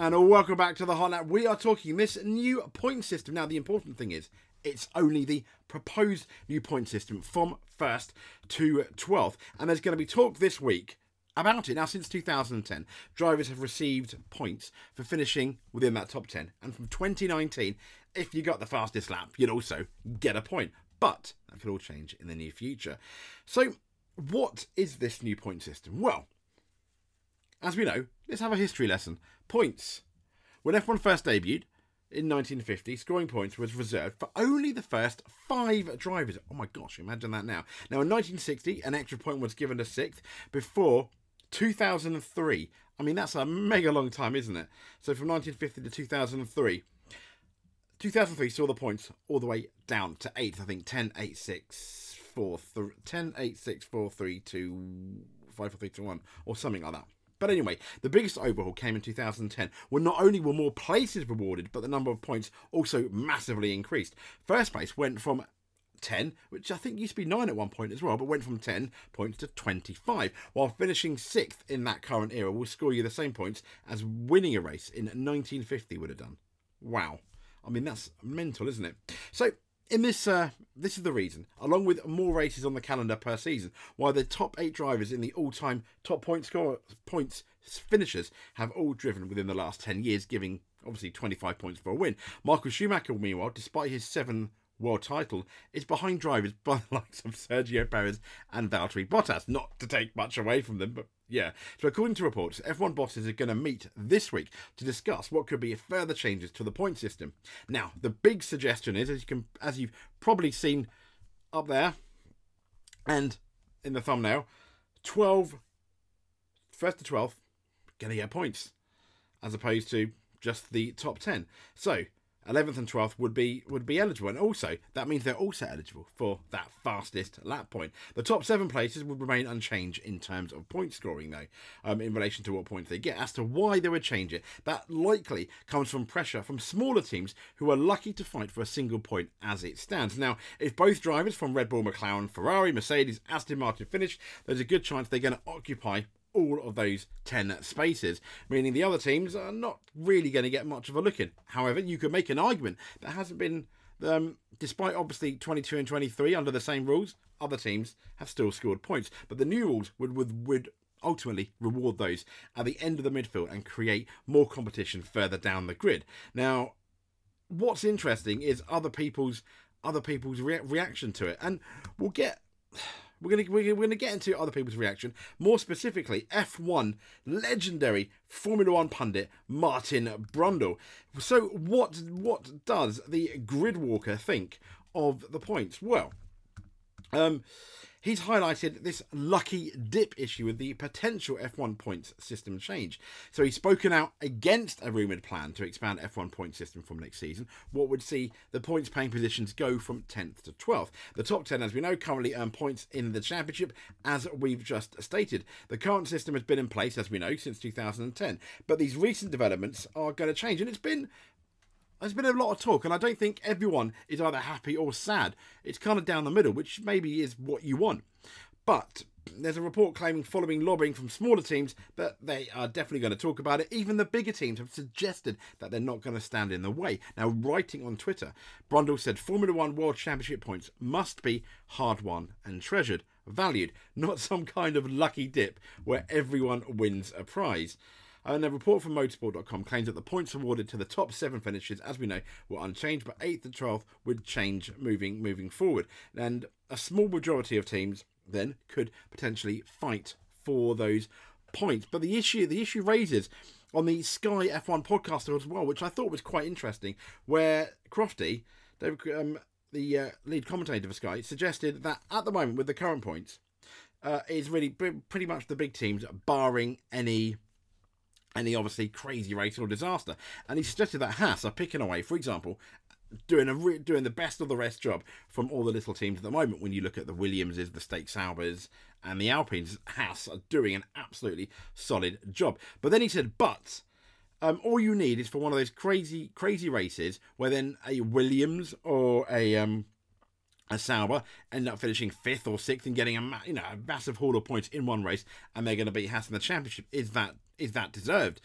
And welcome back to the Hot Lap. We are talking this new point system. Now, the important thing is, it's only the proposed new point system from 1st to 12th. And there's going to be talk this week about it. Now, since 2010, drivers have received points for finishing within that top 10. And from 2019, if you got the fastest lap, you'd also get a point. But that could all change in the near future. So, what is this new point system? Well, as we know, let's have a history lesson. Points. When F1 first debuted in 1950, scoring points was reserved for only the first 5 drivers. Oh my gosh, imagine that now. Now, in 1960, an extra point was given to 6th before 2003. I mean, that's a mega long time, isn't it? So from 1950 to 2003, 2003 saw the points all the way down to 8th. I think 10, 8, 6, 4, 3, 10, 8, 6, 4, 3, 2, 5, 4, 3, 2, 1, or something like that. But anyway, the biggest overhaul came in 2010, when not only were more places rewarded, but the number of points also massively increased. First place went from 10, which I think used to be 9 at one point as well, but went from 10 points to 25, while finishing 6th in that current era will score you the same points as winning a race in 1950 would have done. Wow. I mean, that's mental, isn't it? So, in this, this is the reason, along with more races on the calendar per season, why the top 8 drivers in the all-time top points finishers have all driven within the last 10 years, giving obviously 25 points for a win. Michael Schumacher, meanwhile, despite his 7 world title, is behind drivers by the likes of Sergio Perez and Valtteri Bottas. Not to take much away from them, but yeah. So according to reports, F1 bosses are going to meet this week to discuss what could be further changes to the point system. Now, the big suggestion is, as you've probably seen up there and in the thumbnail, 1st to 12th going to get points, as opposed to just the top 10. So 11th and 12th would be eligible, and also that means they're also eligible for that fastest lap point. The top 7 places would remain unchanged in terms of point scoring, though, in relation to what points they get. As to why they would change it, that likely comes from pressure from smaller teams who are lucky to fight for a single point as it stands. Now, if both drivers from Red Bull, McLaren, Ferrari, Mercedes, Aston Martin finish, there's a good chance they're going to occupy all of those 10 spaces, meaning the other teams are not really going to get much of a look in. However, you could make an argument that hasn't been, despite obviously 22 and 23 under the same rules, other teams have still scored points. But the new rules would ultimately reward those at the end of the midfield and create more competition further down the grid. Now, what's interesting is other people's reaction to it, and we're going to get into other people's reaction. More specifically, F1 legendary Formula 1 pundit Martin Brundle. So what does the grid walker think of the points? Well, he's highlighted this lucky dip issue with the potential F1 points system change. So he's spoken out against a rumoured plan to expand F1 point system from next season, what would see the points paying positions go from 10th to 12th. The top 10, as we know, currently earn points in the championship, as we've just stated. The current system has been in place, as we know, since 2010, but these recent developments are going to change, and there's been a lot of talk, and I don't think everyone is either happy or sad. It's kind of down the middle, which maybe is what you want. But there's a report claiming, following lobbying from smaller teams, that they are definitely going to talk about it. Even the bigger teams have suggested that they're not going to stand in the way. Now, writing on Twitter, Brundle said Formula 1 World Championship points must be hard-won and treasured, valued, not some kind of lucky dip where everyone wins a prize. And a report from motorsport.com claims that the points awarded to the top 7 finishes, as we know, were unchanged, but 8th to 12th would change moving forward. And a small majority of teams then could potentially fight for those points. But the issue raises on the Sky F1 podcast as well, which I thought was quite interesting, where Crofty, the lead commentator for Sky, suggested that at the moment, with the current points, is really pretty much the big teams, barring any obviously crazy race or disaster. And he suggested that Haas are picking away, for example, doing the best of the rest job from all the little teams at the moment. When you look at the Williamses, the Stake Saubers and the Alpines, Haas are doing an absolutely solid job. But then he said, all you need is for one of those crazy races where then a Williams or a Sauber end up finishing 5th or 6th and getting a massive haul of points in one race, and they're going to beat Haas in the championship. Is that deserved?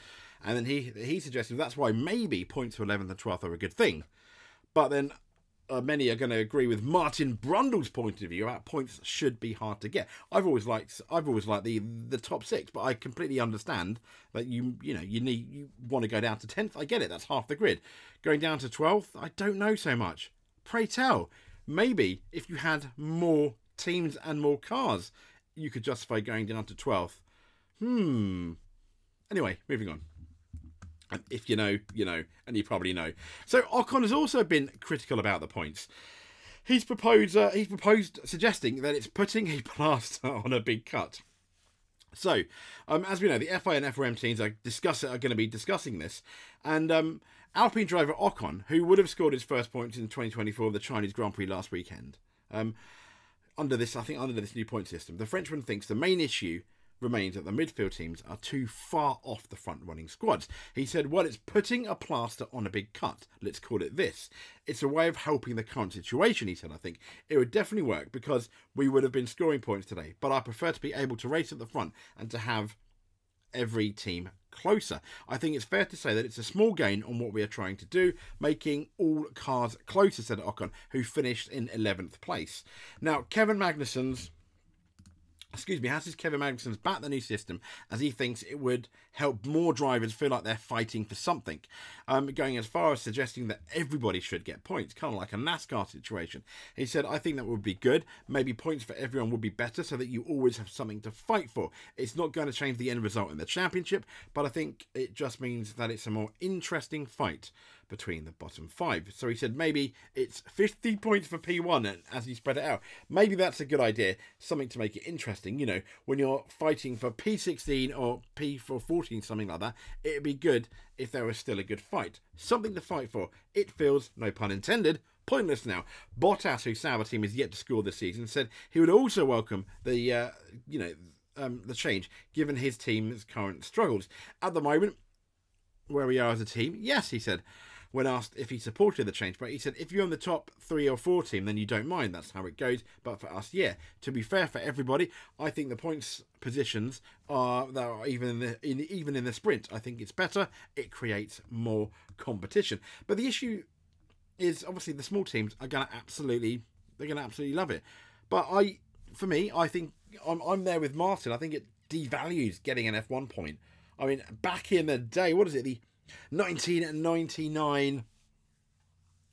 And then he suggested that's why maybe points for 11th and 12th are a good thing. But then many are going to agree with Martin Brundle's point of view about points should be hard to get. I've always liked the top 6, but I completely understand that you want to go down to 10th. I get it. That's half the grid. Going down to 12th, I don't know so much. Pray tell, maybe if you had more teams and more cars, you could justify going down to 12th. Anyway, moving on. And if you know, you know, and you probably know. So Ocon has also been critical about the points. He's proposed suggesting that it's putting a plaster on a big cut. So, as we know, the FI and FRM teams are going to be discussing this, and Alpine driver Ocon, who would have scored his first points in 2024 of the Chinese Grand Prix last weekend, under this new point system, the Frenchman thinks the main issue remains that the midfield teams are too far off the front-running squads. He said, well, it's putting a plaster on a big cut. Let's call it this. It's a way of helping the current situation, he said. I think it would definitely work because we would have been scoring points today. But I prefer to be able to race at the front and to have every team closer. I think it's fair to say that it's a small gain on what we are trying to do, making all cars closer, said Ocon, who finished in 11th place. Now, Kevin Magnussen's backed the new system as he thinks it would help more drivers feel like they're fighting for something, going as far as suggesting that everybody should get points, kind of like a NASCAR situation. He said, I think that would be good. Maybe points for everyone would be better so that you always have something to fight for. It's not going to change the end result in the championship, but I think it just means that it's a more interesting fight between the bottom 5. So he said maybe it's 50 points for P1 and as you spread it out. Maybe that's a good idea, something to make it interesting. You know, when you're fighting for P16 or P14, something like that, it'd be good if there was still a good fight. Something to fight for. It feels, no pun intended, pointless now. Bottas, whose Sauber team is yet to score this season, said he would also welcome the change, given his team's current struggles. At the moment, where we are as a team, yes, he said, when asked if he supported the change. But he said, if you're on the top 3 or 4 team, then you don't mind. That's how it goes. But for us, yeah. To be fair for everybody, I think the points positions are even in the sprint. I think it's better. It creates more competition. But the issue is obviously the small teams are going to absolutely love it. But for me, I think I'm there with Martin. I think it devalues getting an F1 point. I mean, back in the day, what is it? The 1999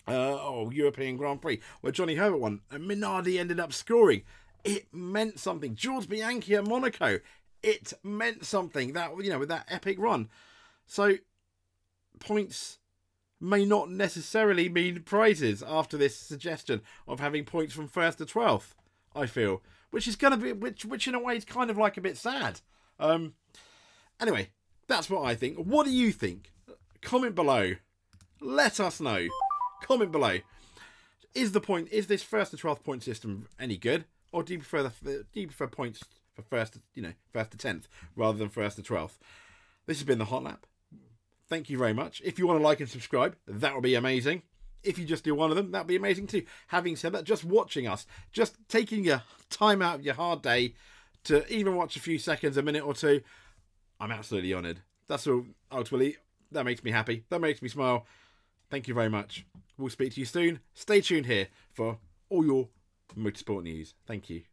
European Grand Prix where Johnny Herbert won and Minardi ended up scoring. It meant something. Jules Bianchi at Monaco. It meant something, that, you know, with that epic run. So points may not necessarily mean prizes after this suggestion of having points from 1st to 12th, I feel, which is going to be, which in a way is kind of like a bit sad. Anyway, that's what I think. What do you think? Comment below. Let us know. Comment below. Is this 1st to 12th point system any good, or do you prefer points for 1st to 10th rather than 1st to 12th? This has been the Hot Lap. Thank you very much. If you want to like and subscribe, that would be amazing. If you just do one of them, that'd be amazing too. Having said that, just watching us, just taking your time out of your hard day to even watch a few seconds, a minute or two, I'm absolutely honoured. That's all, ultimately. That makes me happy. That makes me smile. Thank you very much. We'll speak to you soon. Stay tuned here for all your motorsport news. Thank you.